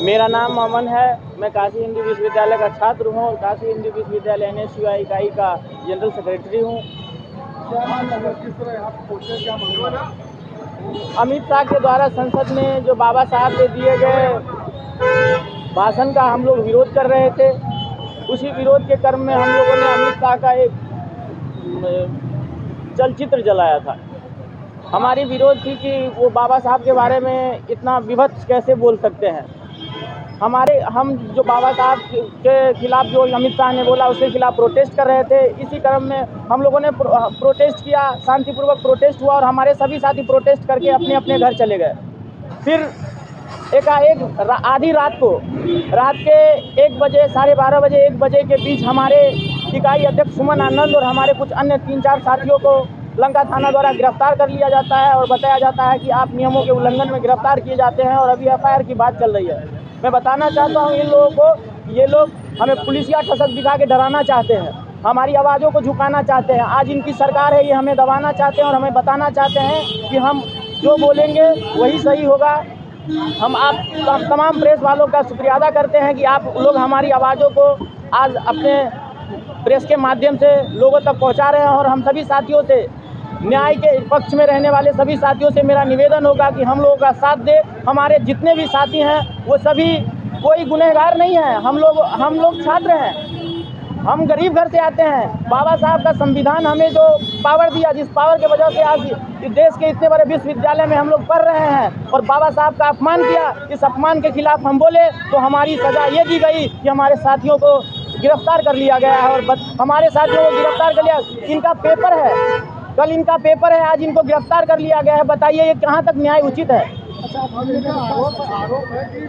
मेरा नाम अमन है। मैं काशी हिंदू विश्वविद्यालय का छात्र हूँ और काशी हिंदू विश्वविद्यालय NSUI इकाई का जनरल सेक्रेटरी हूँ। अमित शाह के द्वारा संसद में जो बाबा साहब के दिए गए भाषण का हम लोग विरोध कर रहे थे, उसी विरोध के क्रम में हम लोगों ने अमित शाह का एक चलचित्र जलाया था। हमारी विरोध थी कि वो बाबा साहब के बारे में इतना विभत्स कैसे बोल सकते हैं। हम जो बाबा साहब के खिलाफ जो अमित शाह ने बोला उसके खिलाफ प्रोटेस्ट कर रहे थे। इसी क्रम में हम लोगों ने प्रोटेस्ट किया, शांतिपूर्वक प्रोटेस्ट हुआ और हमारे सभी साथी प्रोटेस्ट करके अपने अपने घर चले गए। फिर एकाएक आधी रात को, रात के 1 बजे, 12:30 बजे, 1 बजे के बीच हमारे इकाई अध्यक्ष सुमन आनंद और हमारे कुछ अन्य 3-4 साथियों को लंका थाना द्वारा गिरफ्तार कर लिया जाता है और बताया जाता है कि आप नियमों के उल्लंघन में गिरफ्तार किए जाते हैं और अभी FIR की बात चल रही है। मैं बताना चाहता हूँ इन लोगों को, ये लोग हमें पुलिसिया ठसक दिखा के डराना चाहते हैं, हमारी आवाज़ों को झुकाना चाहते हैं। आज इनकी सरकार है, ये हमें दबाना चाहते हैं और हमें बताना चाहते हैं कि हम जो बोलेंगे वही सही होगा। हम आप तमाम प्रेस वालों का शुक्रिया अदा करते हैं कि आप लोग हमारी आवाज़ों को आज अपने प्रेस के माध्यम से लोगों तक पहुंचा रहे हैं। और हम सभी साथियों से, न्याय के पक्ष में रहने वाले सभी साथियों से मेरा निवेदन होगा कि हम लोगों का साथ दे। हमारे जितने भी साथी हैं वो सभी कोई गुनहगार नहीं है। हम लोग छात्र हैं, हम गरीब घर से आते हैं। बाबा साहब का संविधान हमें जो पावर दिया, जिस पावर के वजह से आज इस देश के इतने बड़े विश्वविद्यालय में हम लोग पढ़ रहे हैं, और बाबा साहब का अपमान किया, इस अपमान के खिलाफ हम बोले तो हमारी सज़ा ये दी गई कि हमारे साथियों को गिरफ्तार कर लिया गया है। और हमारे साथियों को गिरफ्तार कर लिया, इनका पेपर है, कल इनका पेपर है, आज इनको गिरफ्तार कर लिया गया है। बताइए ये कहाँ तक न्याय उचित है? अच्छा, आरोप है कि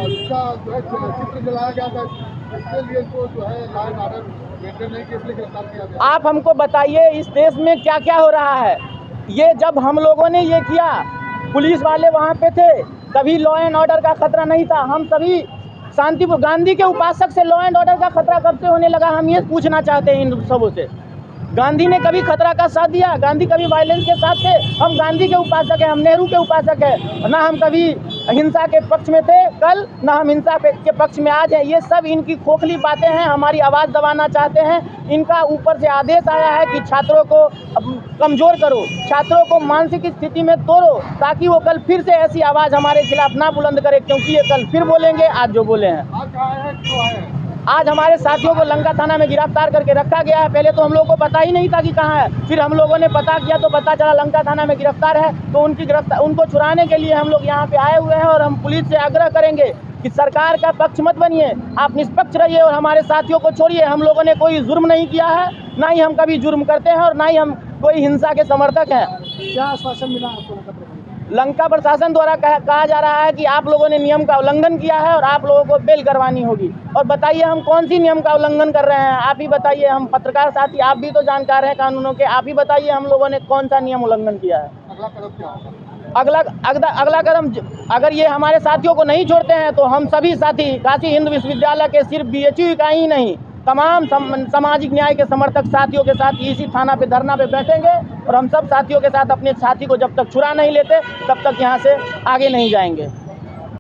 इसका जो है चित्र जलाया गया था, इसके लिए तो जो है लॉ एंड ऑर्डर मेंटेन नहीं किया, इसलिए गिरफ्तार किया गया। आप हमको बताइए इस देश में क्या क्या हो रहा है। ये जब हम लोगों ने ये किया, पुलिस वाले वहाँ पे थे, कभी लॉ एंड ऑर्डर का खतरा नहीं था। हम सभी शांतिपूर्ण, गांधी के उपासक से लॉ एंड ऑर्डर का खतरा कब से होने लगा, हम ये पूछना चाहते हैं इन सबों से। गांधी ने कभी खतरा का साथ दिया? गांधी कभी वायलेंस के साथ थे? हम गांधी के उपासक हैं, हम नेहरू के उपासक हैं। ना हम कभी हिंसा के पक्ष में थे कल, ना हम हिंसा के पक्ष में आज हैं। ये सब इनकी खोखली बातें हैं, हमारी आवाज़ दबाना चाहते हैं। इनका ऊपर से आदेश आया है कि छात्रों को कमज़ोर करो, छात्रों को मानसिक स्थिति में तोड़ो, ताकि वो कल फिर से ऐसी आवाज़ हमारे खिलाफ ना बुलंद करे, क्योंकि ये कल फिर बोलेंगे आज जो बोले हैं। आज हमारे साथियों को लंका थाना में गिरफ्तार करके रखा गया है। पहले तो हम लोगों को पता ही नहीं था कि कहाँ है, फिर हम लोगों ने पता किया तो पता चला लंका थाना में गिरफ्तार है। तो उनको छुड़ाने के लिए हम लोग यहाँ पे आए हुए हैं और हम पुलिस से आग्रह करेंगे कि सरकार का पक्ष मत बनिए, आप निष्पक्ष रहिए और हमारे साथियों को छोड़िए। हम लोगों ने कोई जुर्म नहीं किया है, ना ही हम कभी जुर्म करते हैं और ना ही हम कोई हिंसा के समर्थक हैं। क्या आश्वासन मिला आपको? लंका प्रशासन द्वारा कहा जा रहा है कि आप लोगों ने नियम का उल्लंघन किया है और आप लोगों को बेल करवानी होगी। और बताइए हम कौन सी नियम का उल्लंघन कर रहे हैं? आप ही बताइए, हम पत्रकार साथी, आप भी तो जानकार हैं कानूनों के, आप ही बताइए हम लोगों ने कौन सा नियम उल्लंघन किया है? अगला कदम क्या होगा? अगला कदम, अगर ये हमारे साथियों को नहीं छोड़ते हैं तो हम सभी साथी काशी हिंदू विश्वविद्यालय के सिर्फ BHU इकाई ही नहीं, तमाम सामाजिक न्याय के समर्थक साथियों के साथ इसी थाना पे धरना पे बैठेंगे और हम सब साथियों के साथ अपने साथी को जब तक छुड़ा नहीं लेते तब तक यहाँ से आगे नहीं जाएंगे।